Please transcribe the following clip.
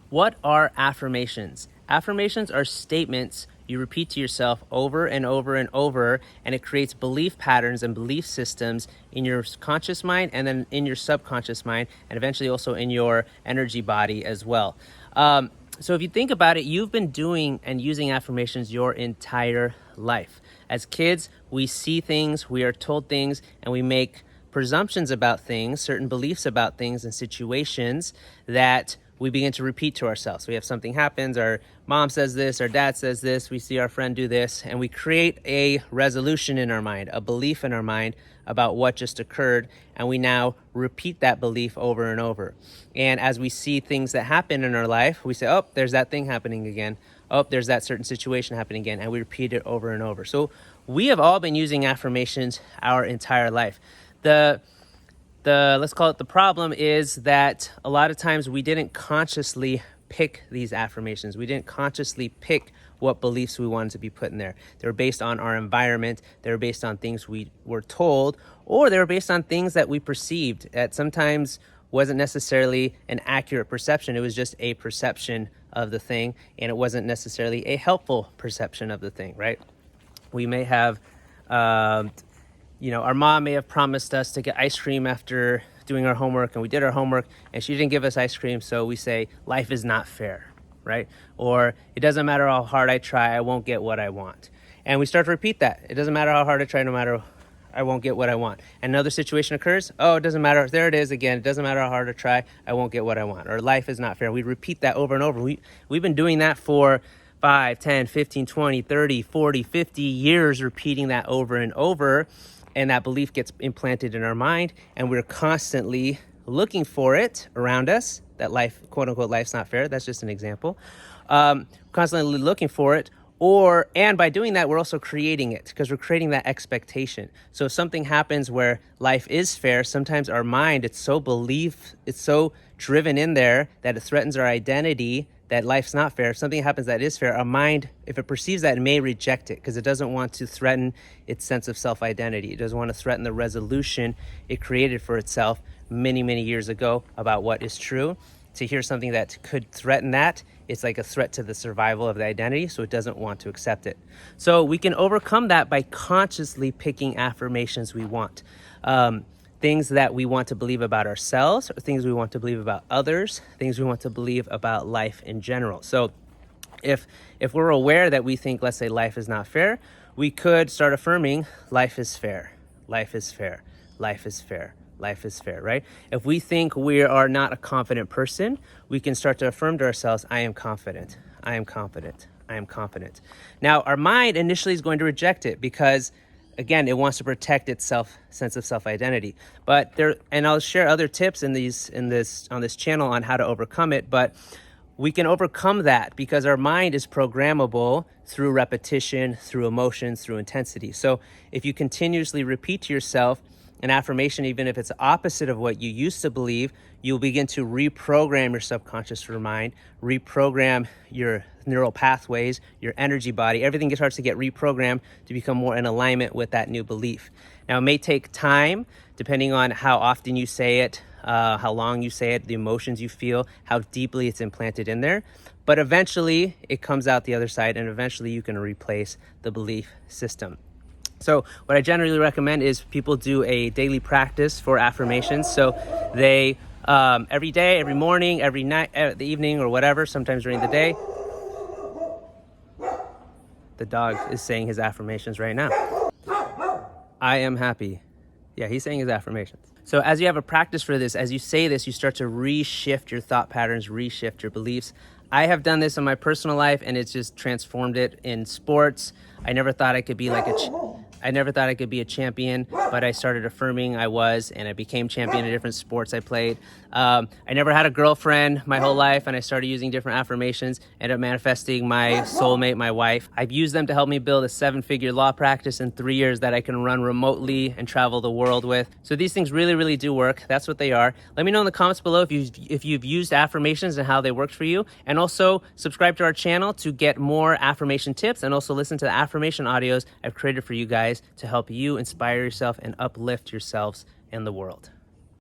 What are affirmations? Affirmations are statements you repeat to yourself over and over and over, and it creates belief patterns and belief systems in your conscious mind and then in your subconscious mind, and eventually also in your energy body as well. So if you think about it, you've been doing and using affirmations your entire life. As kids, we see things, we are told things, and we make presumptions about things, certain beliefs about things and situations that we begin to repeat to ourselves. We have something happens, our mom says this, our dad says this, we see our friend do this, and we create a resolution in our mind, a belief in our mind about what just occurred, and we now repeat that belief over and over. And as we see things that happen in our life, we say, oh, there's that thing happening again. Oh, there's that certain situation happening again, and we repeat it over and over. So we have all been using affirmations our entire life. Let's call it the problem is that a lot of times we didn't consciously pick these affirmations. We didn't consciously pick what beliefs we wanted to be put in there. They were based on our environment. They were based on things we were told, or they were based on things that we perceived that sometimes wasn't necessarily an accurate perception. It was just a perception of the thing, and it wasn't necessarily a helpful perception of the thing, right? We may have our mom may have promised us to get ice cream after doing our homework, and we did our homework and she didn't give us ice cream. So we say, life is not fair, right? Or it doesn't matter how hard I try, I won't get what I want. And we start to repeat that. It doesn't matter how hard I try, no matter, I won't get what I want. And another situation occurs. Oh, it doesn't matter. There it is again. It doesn't matter how hard I try, I won't get what I want. Or life is not fair. We repeat that over and over. We've been doing that for 5, 10, 15, 20, 30, 40, 50 years, repeating that over and over. And that belief gets implanted in our mind, and we're constantly looking for it around us, that life, quote unquote, life's not fair. That's just an example. Constantly looking for it, and by doing that, we're also creating it because we're creating that expectation. So if something happens where life is fair, sometimes our mind, it's so driven in there that it threatens our identity that life's not fair. If something happens that is fair, our mind, if it perceives that, it may reject it because it doesn't want to threaten its sense of self-identity. It doesn't want to threaten the resolution it created for itself many, many years ago about what is true. To hear something that could threaten that, it's like a threat to the survival of the identity, so it doesn't want to accept it. So we can overcome that by consciously picking affirmations we want. Things that we want to believe about ourselves, or things we want to believe about others, things we want to believe about life in general. So if we're aware that we think, let's say, life is not fair, we could start affirming, life is fair, life is fair, life is fair, life is fair, right? If we think we are not a confident person, we can start to affirm to ourselves, I am confident, I am confident, I am confident. Now, our mind initially is going to reject it because again, it wants to protect its sense of self-identity. And I'll share other tips on this channel on how to overcome it, but we can overcome that because our mind is programmable through repetition, through emotions, through intensity. So if you continuously repeat to yourself an affirmation, even if it's opposite of what you used to believe, you'll begin to reprogram your subconscious mind, reprogram your neural pathways, your energy body. Everything starts to get reprogrammed to become more in alignment with that new belief. Now, it may take time, depending on how often you say it, how long you say it, the emotions you feel, how deeply it's implanted in there. But eventually, it comes out the other side, and eventually you can replace the belief system. So what I generally recommend is people do a daily practice for affirmations. So they, every day, every morning, every night, the evening or whatever, sometimes during the day. The dog is saying his affirmations right now. I am happy. Yeah, he's saying his affirmations. So as you have a practice for this, as you say this, you start to reshift your thought patterns, reshift your beliefs. I have done this in my personal life, and it's just transformed it in sports. I never thought I could be a champion, but I started affirming I was, and I became champion in different sports I played. I never had a girlfriend my whole life, and I started using different affirmations, ended up manifesting my soulmate, my wife. I've used them to help me build a 7-figure law practice in 3 years that I can run remotely and travel the world with. So these things really, really do work. That's what they are. Let me know in the comments below if you've used affirmations and how they worked for you. And also subscribe to our channel to get more affirmation tips, and also listen to the affirmation audios I've created for you guys to help you inspire yourself and uplift yourselves in the world.